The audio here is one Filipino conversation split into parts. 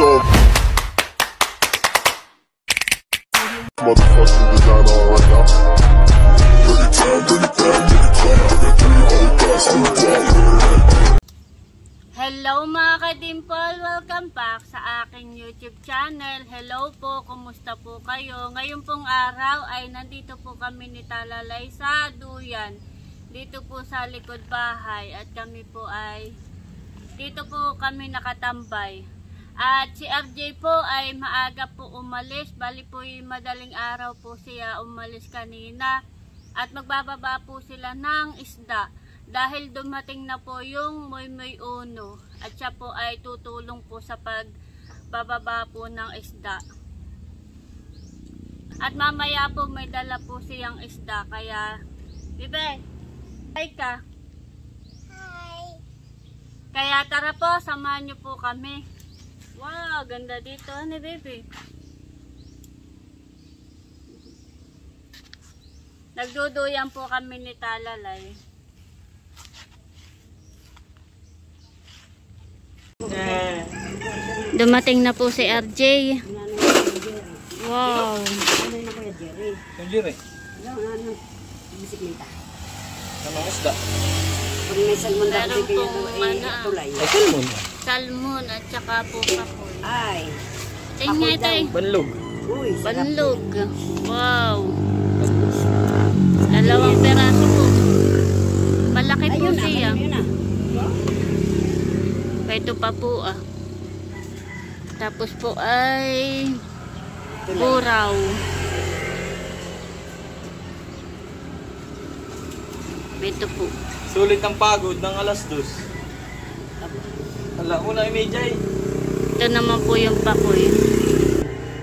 So motherfucking designer right now. Hello mga ka-dimple! Welcome back sa aking YouTube channel. Hello po, kumusta po kayo? Ngayon pong araw ay nandito po kami ni Talalay sa Duyan. Dito po sa likod bahay at kami po ay dito po kami nakatambay. At si RJ po ay maaga po umalis. Bali po yung madaling araw po siya umalis kanina. At magbababa po sila ng isda. Dahil dumating na po yung Moy Uno. At siya po ay tutulong po sa pagbababa po ng isda. At mamaya po may dala po siyang isda. Kaya, Bibe, hi ka. Hi. Kaya tara po, samahan niyo po kami. Wow, ganda dito ni Baby. Nagduduyan po kami ni Talalay. Dumating na po si RJ. Wow. Yung Jerry? Bisikleta. Anong isda? Pag may salmon na Meron kasi pong tulay. Ay, salmon. Salmon at saka po kapoy. Ay. Tingnan nga tayo. Banlog. Uy, sarap. Banlog. Wow. Dalawang peraso po. Malaki po Ayun na, siya. ayun na. Ito pa po ah. Tapos po ay buraw. Ito po. Sulit ang pagod ng alas 2. Ala, una imejay. Ito naman po yung pakoy.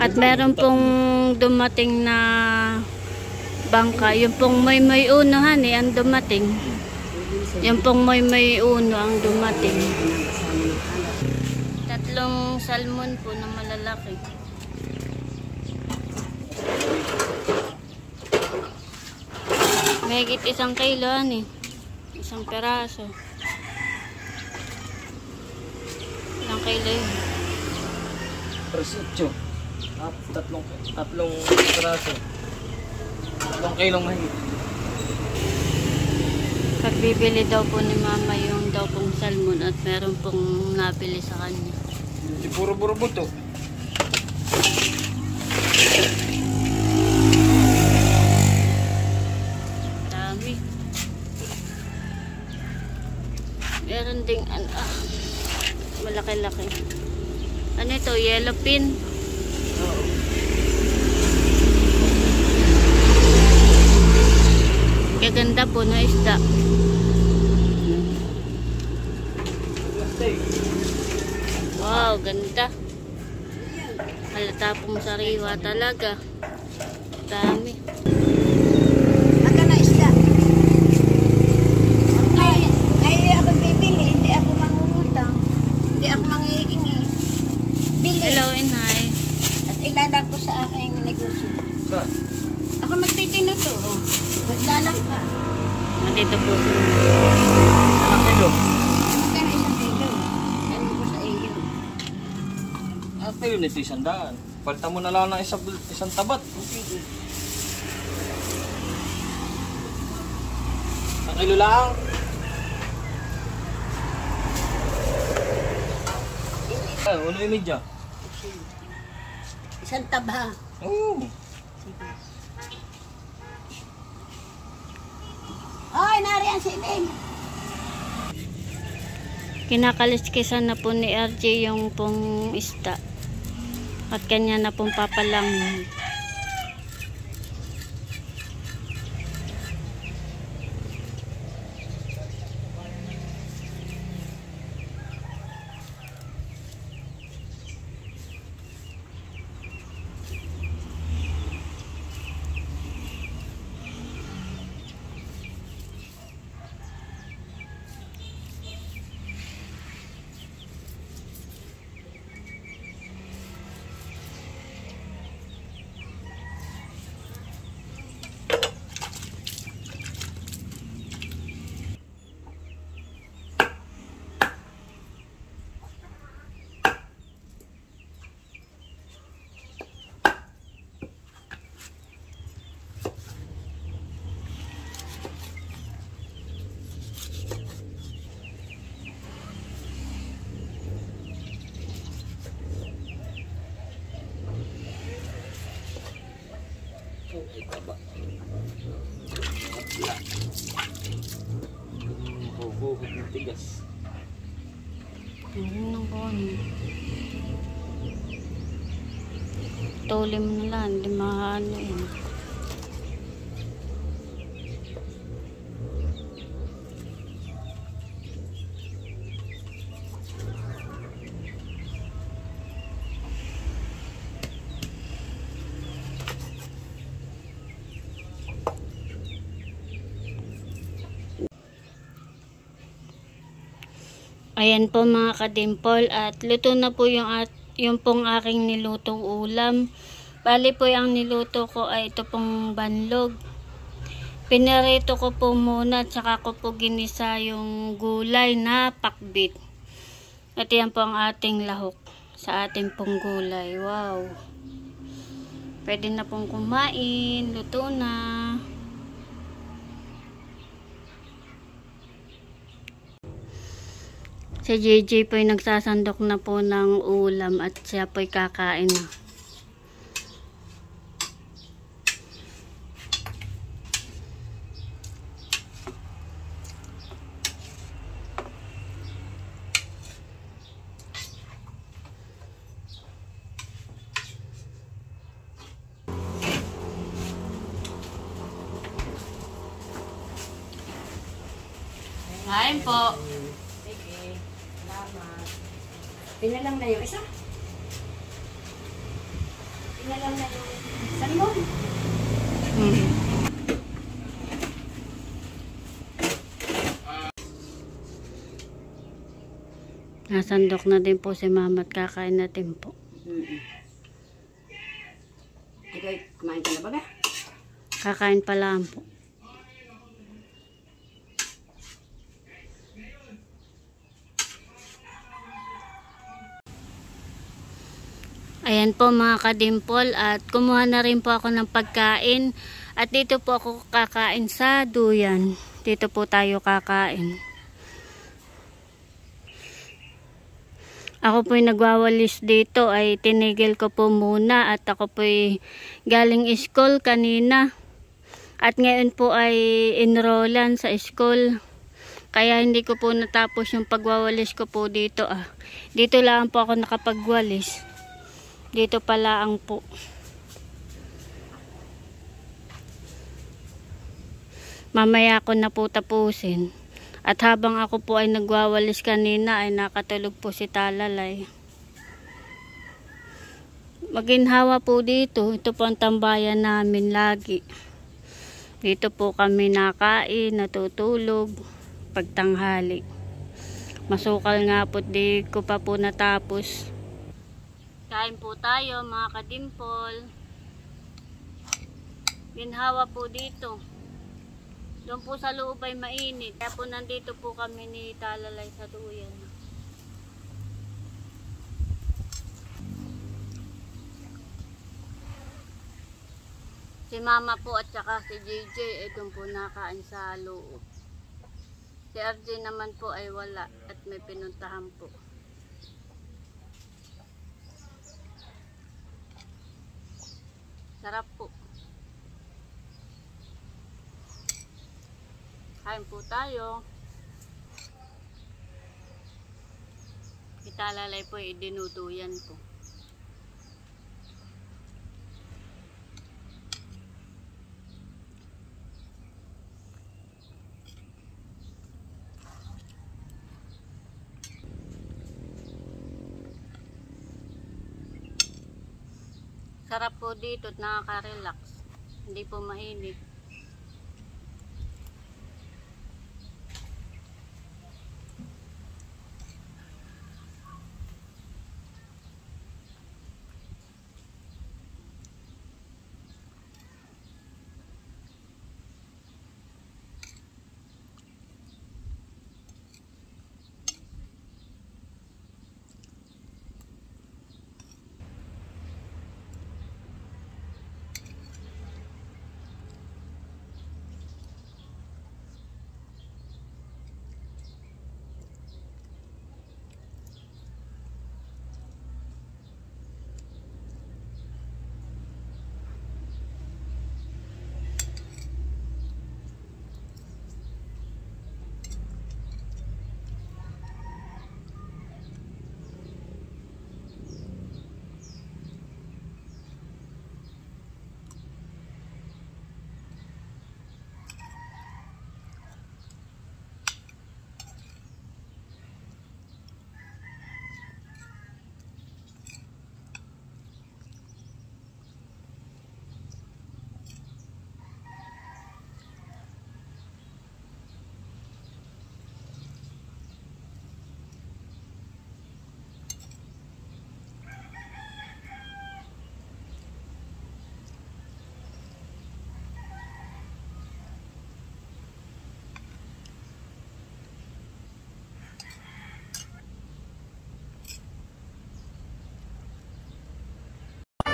At meron pong dumating na bangka. Yung pong Moy Uno ang dumating. Yung pong Moy Uno ang dumating. Tatlong salmon po na malalaki. Mahigit 1 kilo isang peraso. 1 kilo yun. Presityo. Tatlong piraso. 3 kilong mahigit. Pagbibili daw po ni mama yung daw pong salmon at meron pong nabili sa kanya. Di puro-puro buto. Dami. Meron ding malaki-laki. Ano ito? Yellow pin. Gaganda po na isda. Wow, ganda. Halata pong sariwa talaga. Dami. Aga na isda. Ay, ako bibili. Hindi ako mangungutang. Hindi ako mangihingi. Bili. Hello, Inay. At ilalang ko sa aking negosyo. Saan? Ako magtitinda to. Maglalang ka. Nandito po sila. Anong kilo? Magkano 1 kilo? Ano ko sa iyo? Ang kilo nito 100. Palta mo na lang ng isang tabat. Sige. Ang kilo lang. Ay, uno yung medya. Isang taba. Oo. Sige. Ay, nariyan si Ning. Kinakaliskisan na po ni RJ yung pong isda. At kanya na pong papalang. Ay, taba. Huhuhod ng tigas. Ayun lang po. Tulim na lang, hindi maano yun. Ayan po mga kadimple, at luto na po yung pong aking nilutong ulam. Bali po ang niluto ko ay ito pong banlog. Pinarito ko po muna at saka ko po ginisa yung gulay na pakbit. At yan po ang ating lahok sa ating pong gulay. Wow! Pwede na pong kumain, luto na. Si JJ po ay nagsasandok na po ng ulam at siya po ay kakain na. Kain po. Pinalang na yung isa. Pinalang na yung salmon. Nasandok na din po si mama at kakain natin po. Ikaw, kumain ka na ba? Kakain pa lang po. Ayan po mga kadimple, at kumuha na rin po ako ng pagkain. At dito po ako kakain sa duyan. Dito po tayo kakain. Ako po'y nagwawalis dito ay tinigil ko po muna at ako po'y galing school kanina. At ngayon po ay enrollan sa school. Kaya hindi ko po natapos yung pagwawalis ko po dito. Dito lang po ako nakapagwalis. Dito pala ang po. Mamaya ko na po tapusin. At habang ako po ay nagwawalis kanina ay nakatulog po si Talalay. Maginhawa po dito. Ito po ang tambayan namin lagi. Dito po kami nakain, natutulog pagtanghali. Masukal nga po, di ko pa po natapos. Kain po tayo mga kadimple. Ginhawa po dito. Doon po sa loob ay mainit. Kaya po nandito po kami ni Talalay sa duyan. Si mama po at saka si JJ ay doon po nakain sa loob. Si RJ naman po ay wala at may pinuntahan po. Sarap po. Kain po tayo. Italalay po ay dinuduyan po. Sarap po dito at nakaka-relax. Hindi po mainit.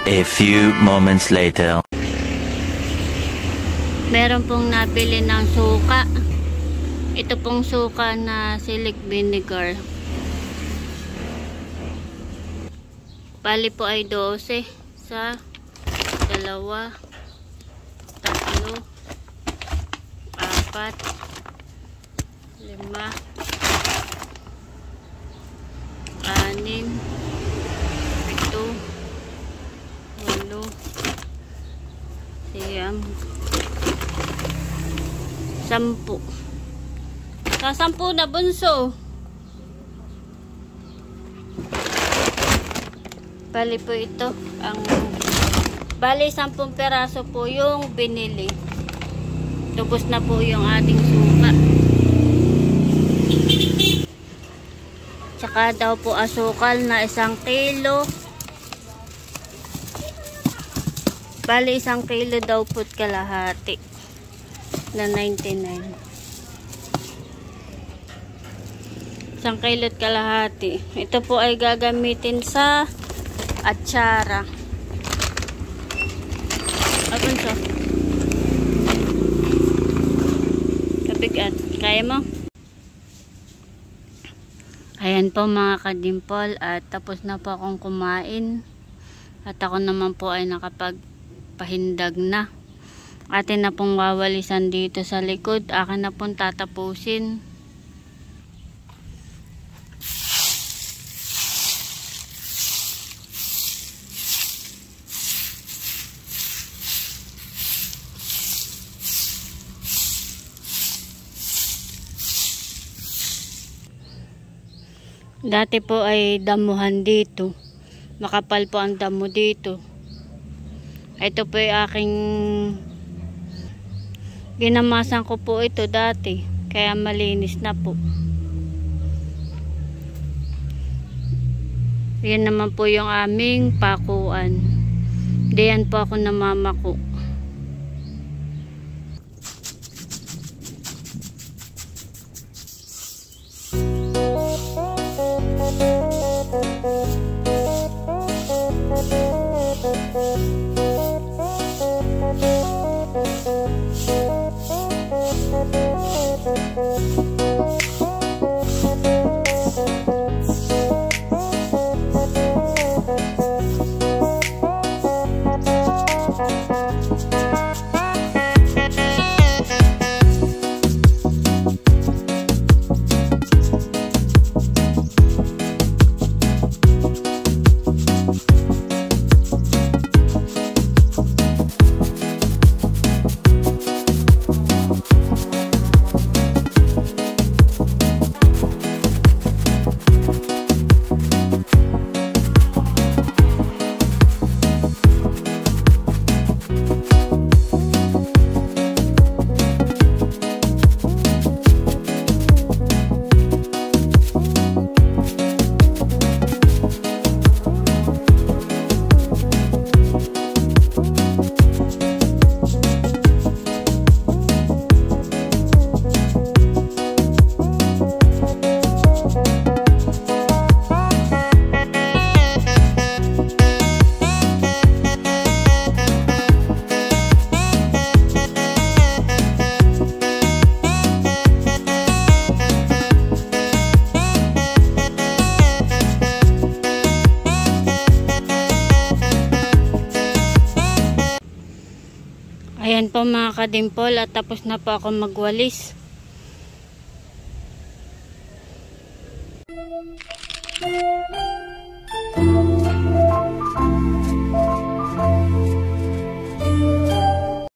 A few moments later. Meron pong nabili ng suka. Ito pong suka na silic vinegar. Bali po ay 12 sa 2, 3, 4, 5, 6, 7, 8, 9, 10. Sa 10 na bunso. Bali po ito. Bali 10 peraso po yung binili. Tapos na po yung ating suka. Tsaka daw po asukal na 1 kilo. Bali 1 kilo daw po kalahati na 99. 1 kilo at kalahati. Ito po ay gagamitin sa atsara. Abon siya. Kabigat. Kaya mo? Ayan po mga kadimpol. At tapos na po akong kumain. At ako naman po ay nakapagpahindag na. Atin na pong wawalisan dito sa likod. Akin na pong tatapusin. Dati po ay damuhan dito. Makapal po ang damo dito. Ito po ay aking ginamasan ko po ito dati. Kaya malinis na po. Yan naman po yung aming pakuan. Diyan po ako namamako. Ayan po mga kadimpol, at tapos na po ako magwalis.